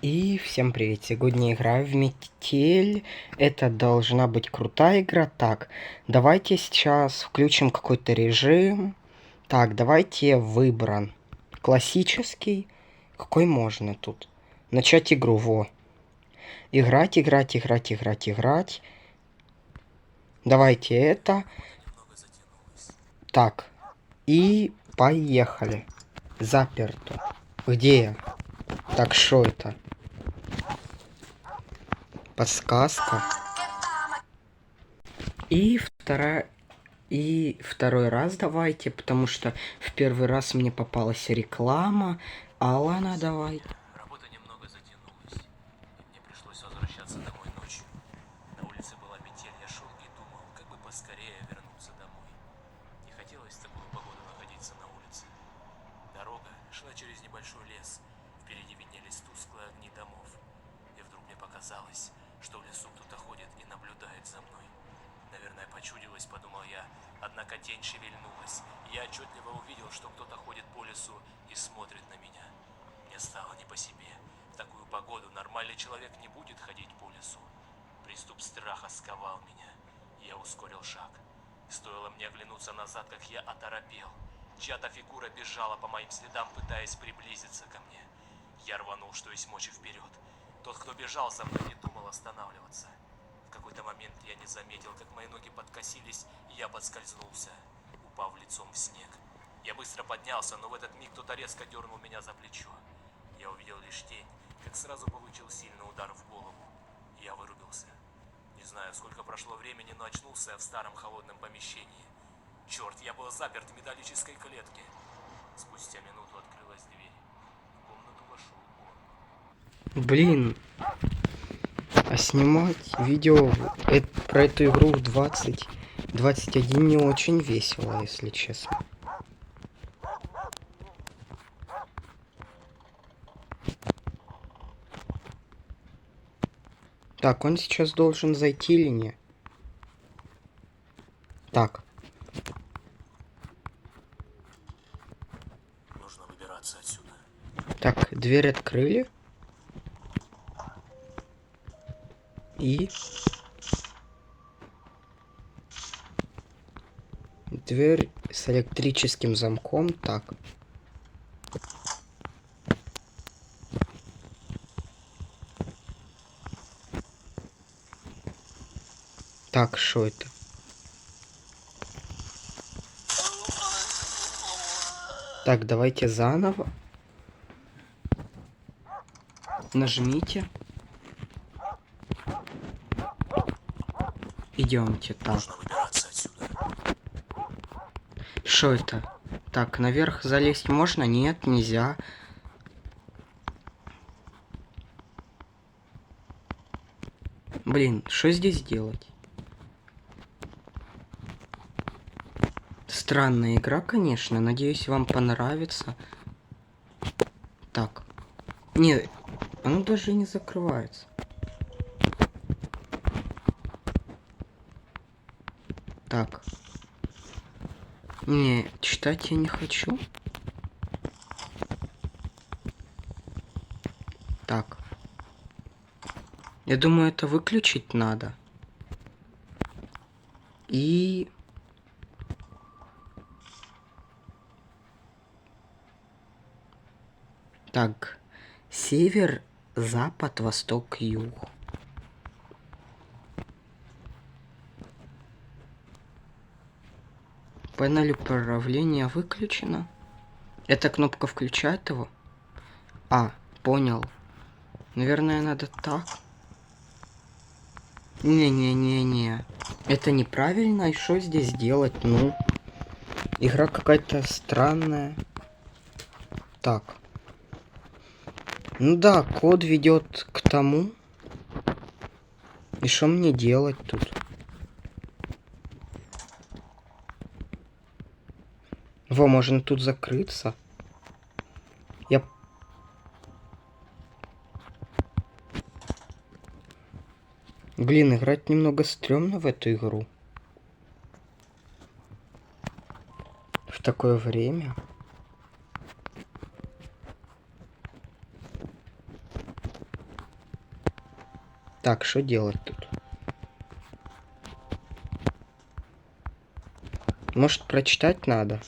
И всем привет! Сегодня играю в Метель. Это должна быть крутая игра. Так, давайте сейчас включим какой-то режим. Так, давайте выбран. Классический. Какой можно тут? Начать игру, во. Играть, играть, играть, играть, играть. Давайте это. Так, и поехали. Заперто. Где я? Так, что это? Подсказка. И второй раз давайте, потому что в первый раз мне попалась реклама. Алана, давай. Работа немного затянулась, и мне пришлось возвращаться домой ночью. На улице была метель, я шел и думал, как бы поскорее вернуться домой. Не хотелось в такую погоду находиться на улице. Дорога шла через небольшой лес, впереди виднелись тусклые огни домов. И вдруг мне показалось, что в лесу кто-то ходит и наблюдает за мной. Наверное, почудилось, подумал я, однако тень шевельнулась, и я отчетливо увидел, что кто-то ходит по лесу и смотрит на меня. Мне стало не по себе. В такую погоду нормальный человек не будет ходить по лесу. Приступ страха сковал меня. Я ускорил шаг. Стоило мне оглянуться назад, как я оторопел. Чья-то фигура бежала по моим следам, пытаясь приблизиться ко мне. Я рванул, что есть мочи, вперед. Тот, кто бежал за мной, не думал останавливаться. В какой-то момент я не заметил, как мои ноги подкосились, и я подскользнулся, упав лицом в снег. Я быстро поднялся, но в этот миг кто-то резко дернул меня за плечо. Я увидел лишь тень, как сразу получил сильный удар в голову. Я вырубился. Не знаю, сколько прошло времени, но очнулся я в старом холодном помещении. Черт, я был заперт в металлической клетке. Спустя минуту открылась дверь. В комнату вошел он. Блин. А снимать видео про эту игру в 20-21 не очень весело, если честно. Так, он сейчас должен зайти или нет? Так. Нужно выбираться отсюда. Так, дверь открыли. И... Дверь с электрическим замком. Так. Так, что это? Так, давайте заново. Нажмите. Идемте, так. Нужно выбираться отсюда. Что это? Так, наверх залезть можно? Нет, нельзя. Блин, что здесь делать? Странная игра, конечно. Надеюсь, вам понравится. Так. Не, оно даже не закрывается. Так. Не, читать я не хочу. Так. Я думаю, это выключить надо. И... Так. Север, запад, восток, юг. Панель управления выключена. Эта кнопка включает его? А, понял. Наверное, надо так. Не-не-не-не. Это неправильно. И что здесь делать? Ну, игра какая-то странная. Так. Ну да, код ведет к тому. И что мне делать тут? Во, можно тут закрыться. Я... Блин, играть немного стрёмно в эту игру. В такое время. Так, что делать тут? Может, прочитать надо?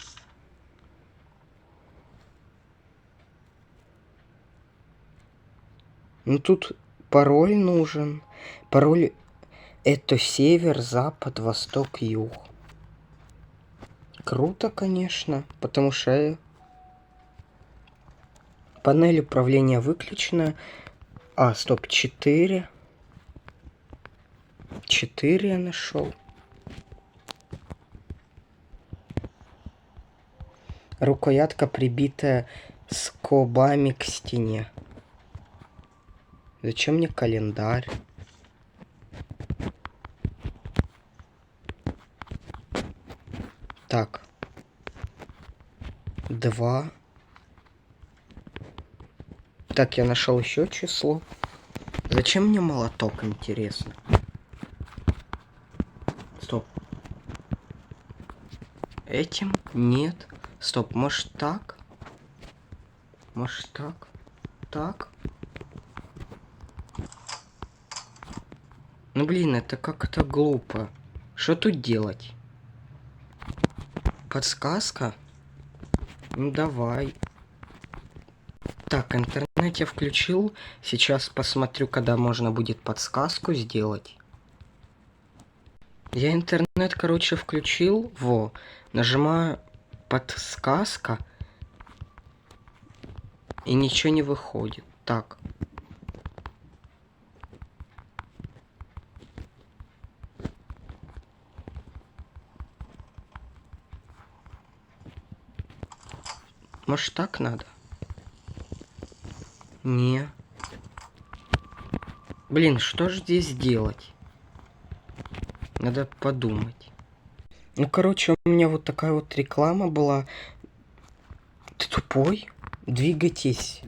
Ну, тут пароль нужен. Пароль это север, запад, восток, юг. Круто, конечно, потому что панель управления выключена. А, стоп, 4. 4 я нашел. Рукоятка прибитая скобами к стене. Зачем мне календарь? Так. 2. Так, я нашел еще число. Зачем мне молоток, интересно? Стоп. Этим? Нет. Стоп, может так? Может так? Так? Ну блин, это как-то глупо. Что тут делать? Подсказка? Ну давай. Так, интернет я включил. Сейчас посмотрю, когда можно будет подсказку сделать. Я интернет, короче, включил. Во. Нажимаю подсказка. И ничего не выходит. Так. Может так надо? Не. Блин, что же здесь делать? Надо подумать. Ну, короче, у меня вот такая вот реклама была. Ты тупой? Двигайтесь.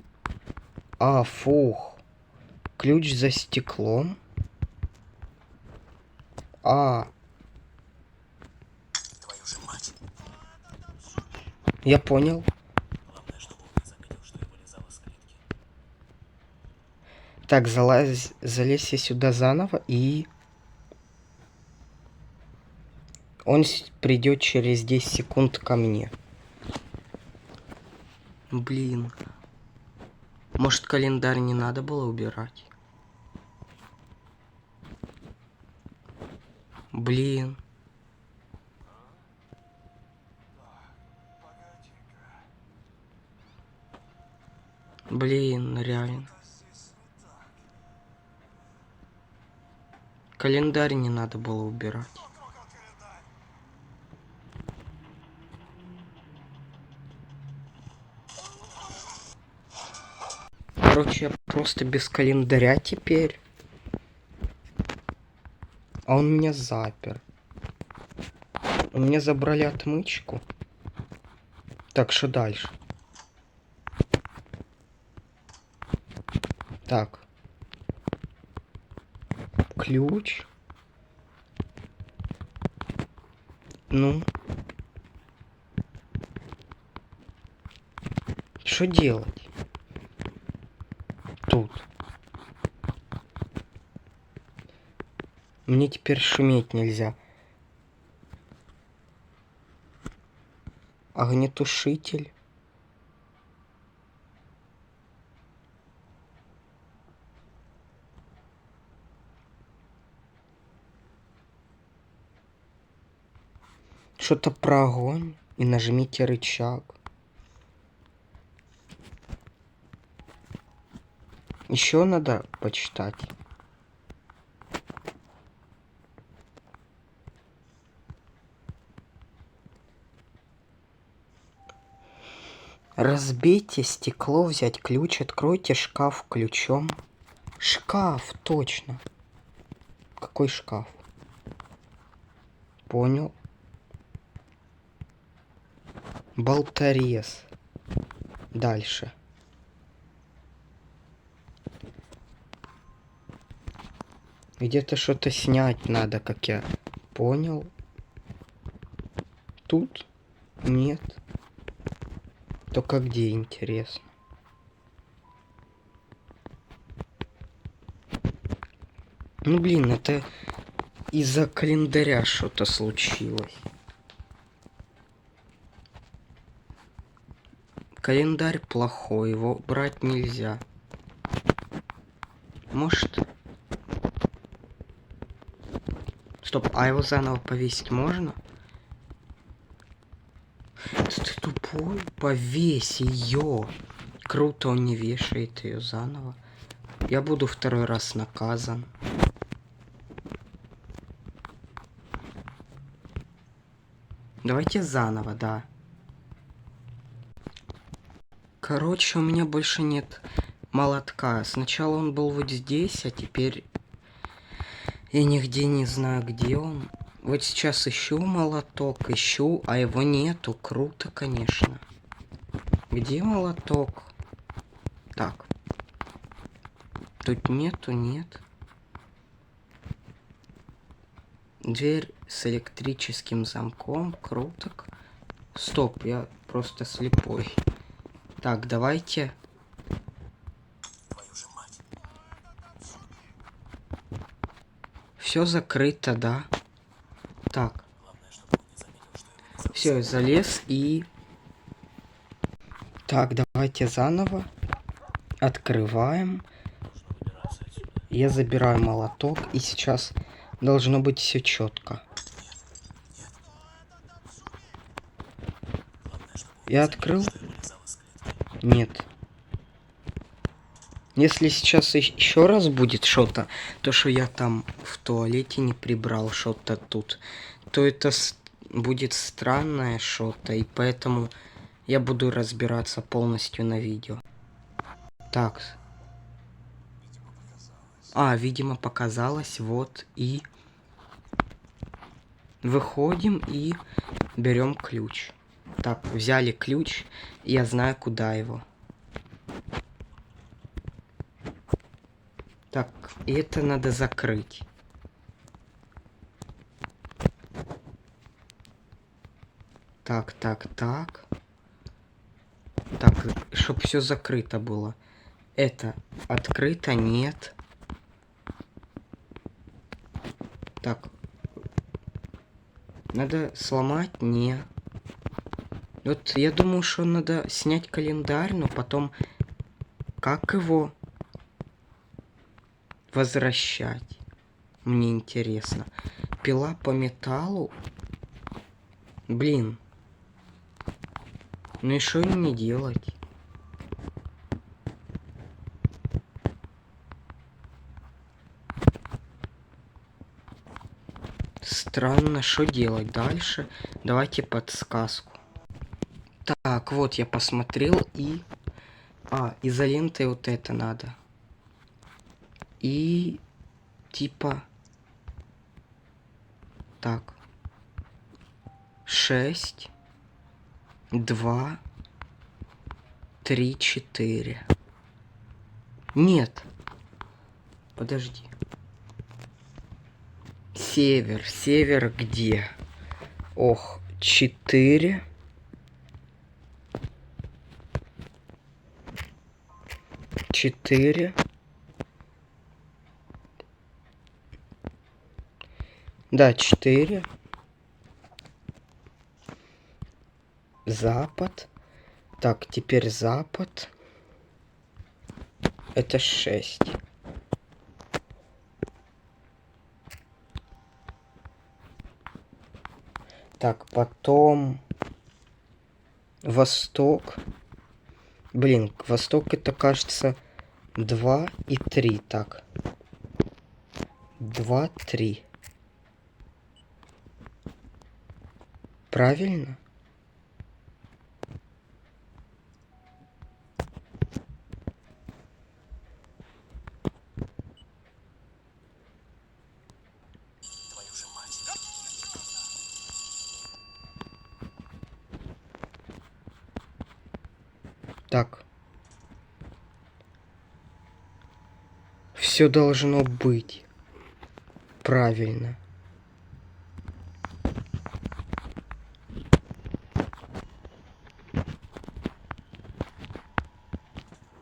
А, фух. Ключ за стеклом. А. Твою же мать. Я понял. Главное, чтобы он не заметил, что я вылезал из клетки. Так, залезьте сюда заново и... Он придет через 10 секунд ко мне. Блин. Может, календарь не надо было убирать? Блин. Блин, реально. Календарь не надо было убирать. Короче, я просто без календаря теперь. А он меня запер. У меня забрали отмычку. Так, что дальше? Так. Ключ. Ну. Что делать? Тут. Мне теперь шуметь нельзя. Огнетушитель. Что-то про огонь. И нажмите рычаг. Еще надо почитать. Разбейте стекло, взять ключ, откройте шкаф ключом. Шкаф, точно. Какой шкаф? Понял. Болторез. Дальше. Где-то что-то снять надо, как я понял. Тут? Нет. Только где, интересно? Ну блин, это из-за календаря что-то случилось. Календарь плохой, его брать нельзя. Может... Стоп, а его заново повесить можно? Ты тупой? Повесь ее. Круто, он не вешает ее заново. Я буду второй раз наказан. Давайте заново, да. Короче, у меня больше нет молотка. Сначала он был вот здесь, а теперь я нигде не знаю, где он. Вот сейчас ищу молоток, ищу, а его нету. Круто, конечно. Где молоток? Так. Тут нету, нет. Дверь с электрическим замком. Круто. Стоп, я просто слепой. Так, давайте. Твою же мать. Все закрыто, да. Так. Главное, чтобы он не заметил, что его не Все, я залез и... Так, давайте заново. Открываем. нужно выбираться отсюда. Я забираю молоток, и сейчас должно быть все четко. Главное, чтобы он Я не открыл? заметил, что я вылезал из клетки. Нет. Если сейчас еще раз будет что-то, то что я там в туалете не прибрал что-то тут, то это будет странное что-то, и поэтому я буду разбираться полностью на видео. Так. Видимо показалось, вот, и выходим и берем ключ. Так, взяли ключ, и я знаю, куда его. Так, и это надо закрыть. Так, так, так. Так, чтоб все закрыто было. Это открыто, нет. Так. Надо сломать, не. Вот я думаю, что надо снять календарь, но потом как его возвращать? Мне интересно. Пила по металлу? Блин. Ну и что мне делать? Странно, что делать дальше? Давайте подсказку. Так, вот я посмотрел и... изолентой вот это надо. И... Типа... Так. 6, 2, 3, 4. Нет. Подожди. Север. Север где? Ох, 4. 4. Да, 4. Запад. Так, теперь запад. Это 6. Так, потом восток. Блин, восток это кажется 2 и 3. Так. 2, 3. Правильно? Твою же мать. Так. Все должно быть правильно.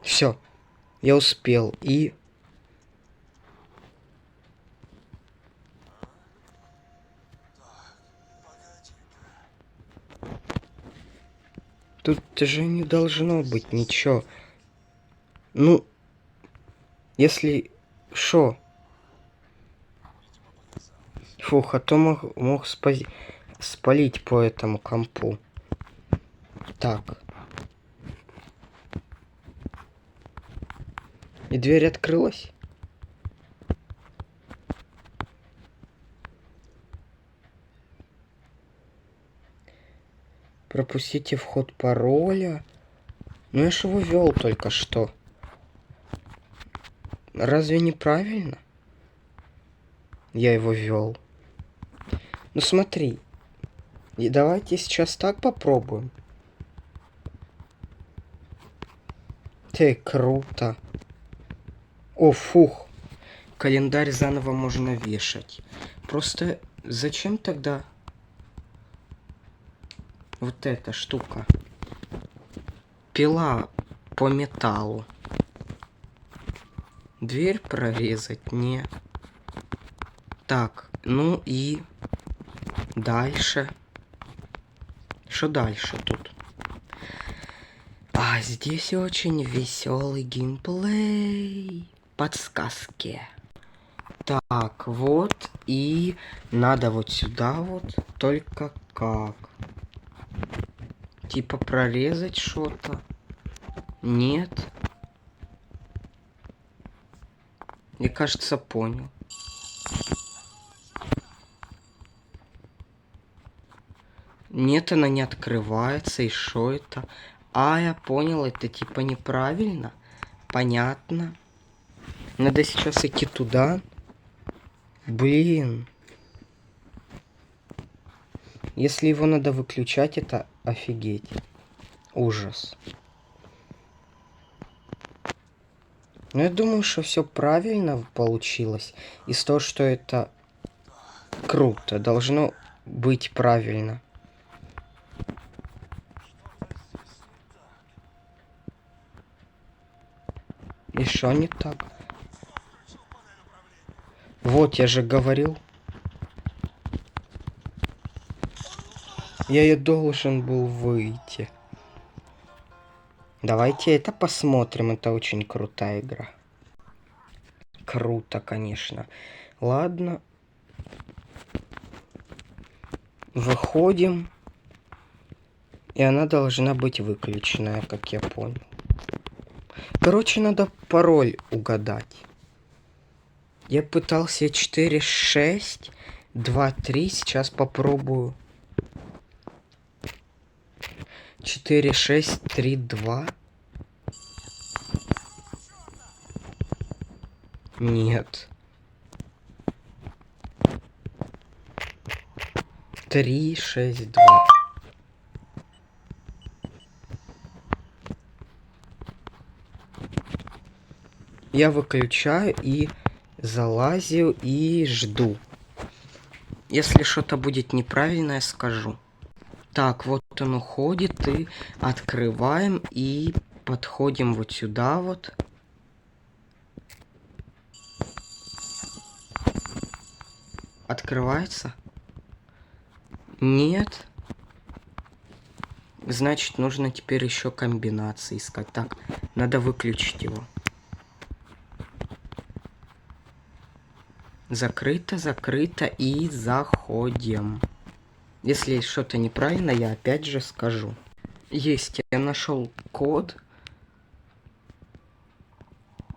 Все, я успел. И Тут же не должно быть ничего. Ну, если... Шо? Фух, а то мог спалить по этому компу. Так. И дверь открылась? Пропустите вход пароля. Ну я ж его вел только что. Разве неправильно? Я его вел. Ну смотри. И давайте сейчас так попробуем. Ты, круто. О, фух. Календарь заново можно вешать. Просто зачем тогда вот эта штука? Пила по металлу. Дверь прорезать? Не. Так, ну и дальше. Что дальше тут? А здесь очень веселый геймплей. Подсказки. Так, вот. И надо вот сюда вот. Только как? Типа прорезать что-то? Нет. Я, кажется, понял. Нет, она не открывается. И что это? А, я понял, это типа неправильно. Понятно. Надо сейчас идти туда. Блин. Если его надо выключать, это офигеть. Ужас. Но я думаю, что все правильно получилось. Из того, что это круто. Должно быть правильно. И что не так? Вот, я же говорил. Я и должен был выйти. Давайте это посмотрим. Это очень крутая игра. Круто, конечно. Ладно. Выходим. И она должна быть выключенная, как я понял. Короче, надо пароль угадать. Я пытался 4, 6, 2, 3. Сейчас попробую. 4, 6, 3, 2. Нет. 3, 6, 2. Я выключаю и залазю и жду. Если что-то будет неправильно, я скажу. Так, вот он уходит, и открываем, и подходим вот сюда вот. Открывается? Нет. Значит, нужно теперь еще комбинации искать. Так, надо выключить его. Закрыто, закрыто, и заходим. Если что-то неправильно, я опять же скажу. Есть, я нашел код.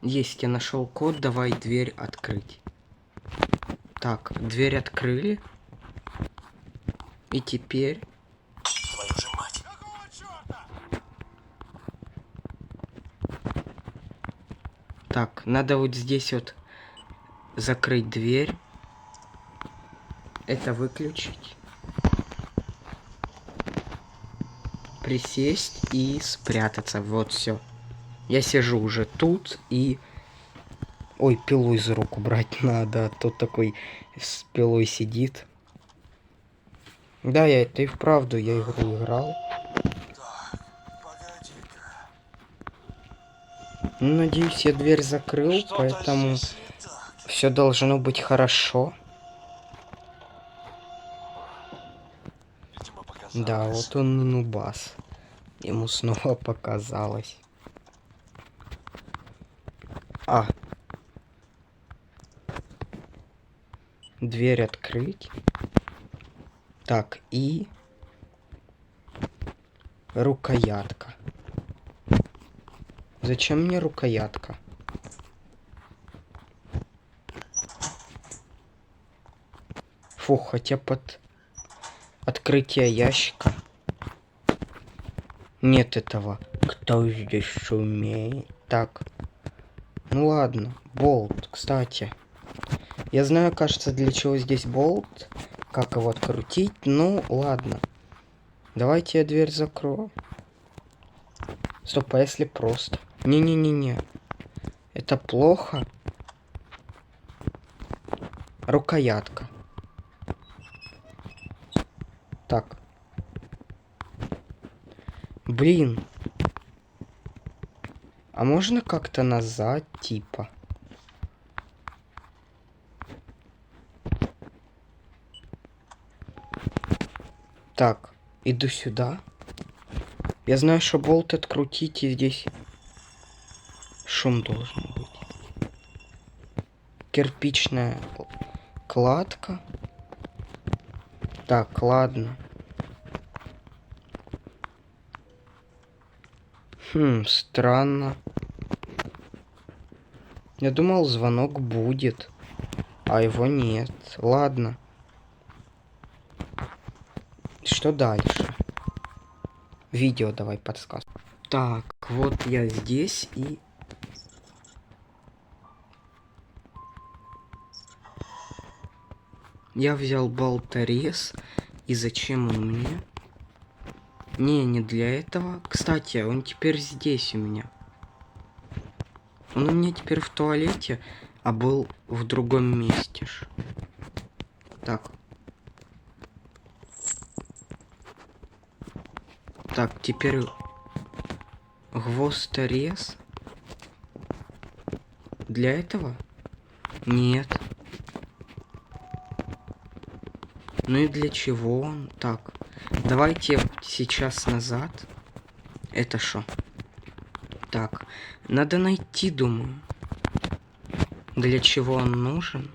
Есть, я нашел код. Давай дверь открыть. Так, дверь открыли. И теперь... Твою же мать. Так, надо вот здесь вот закрыть дверь. Это выключить. Присесть и спрятаться. Вот все. Я сижу уже тут и... Ой, пилу из рук убрать надо. А то такой с пилой сидит. Да, я это и вправду, я игру играл. Так, погоди-ка. Ну, надеюсь, я дверь закрыл, Что-то поэтому здесь не так. все должно быть хорошо. Видимо, показалось. Да, вот он нубас. Ему снова показалось. А. Дверь открыть. Так, и... Рукоятка. Зачем мне рукоятка? Фух, хотя под открытие ящика нет этого. Кто здесь шумеет? Так. Ну ладно. Болт, кстати. Я знаю, кажется, для чего здесь болт. Как его открутить. Ну, ладно. Давайте я дверь закрою. Стоп, а если просто? Не-не-не-не. Это плохо. Рукоятка. Так. Блин. А можно как-то назад, типа? Так, иду сюда. Я знаю, что болт открутить, и здесь шум должен быть. Кирпичная кладка. Так, ладно. Странно. Я думал, звонок будет, а его нет. Ладно. Что дальше? Видео давай подсказ. Так, вот я здесь и... Я взял болторез. И зачем он мне? Не для этого. Кстати, он теперь здесь у меня. Он у меня теперь в туалете, а был в другом месте. Так. Так, теперь гвоздорез. Для этого? Нет. Ну и для чего он? Так. Давайте сейчас назад. Это что? Так. Надо найти, думаю. Для чего он нужен?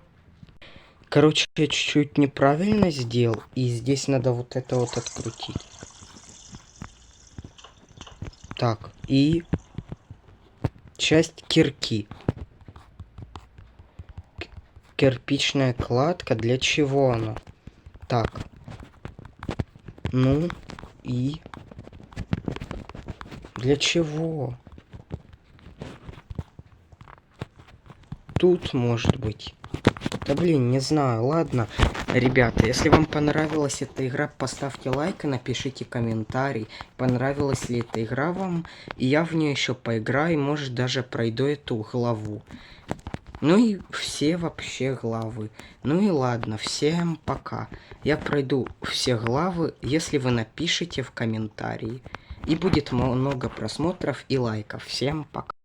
Короче, я чуть-чуть неправильно сделал. И здесь надо вот это вот открутить. Так. И... часть кирки. Кирпичная кладка. Для чего она? Так. Ну и... Для чего? Тут может быть. Да блин, не знаю. Ладно. Ребята, если вам понравилась эта игра, поставьте лайк и напишите комментарий. Понравилась ли эта игра вам. И я в нее еще поиграю. Может даже пройду эту главу. Ну и все вообще главы. Ну и ладно, всем пока. Я пройду все главы, если вы напишите в комментарии. И будет много просмотров и лайков. Всем пока.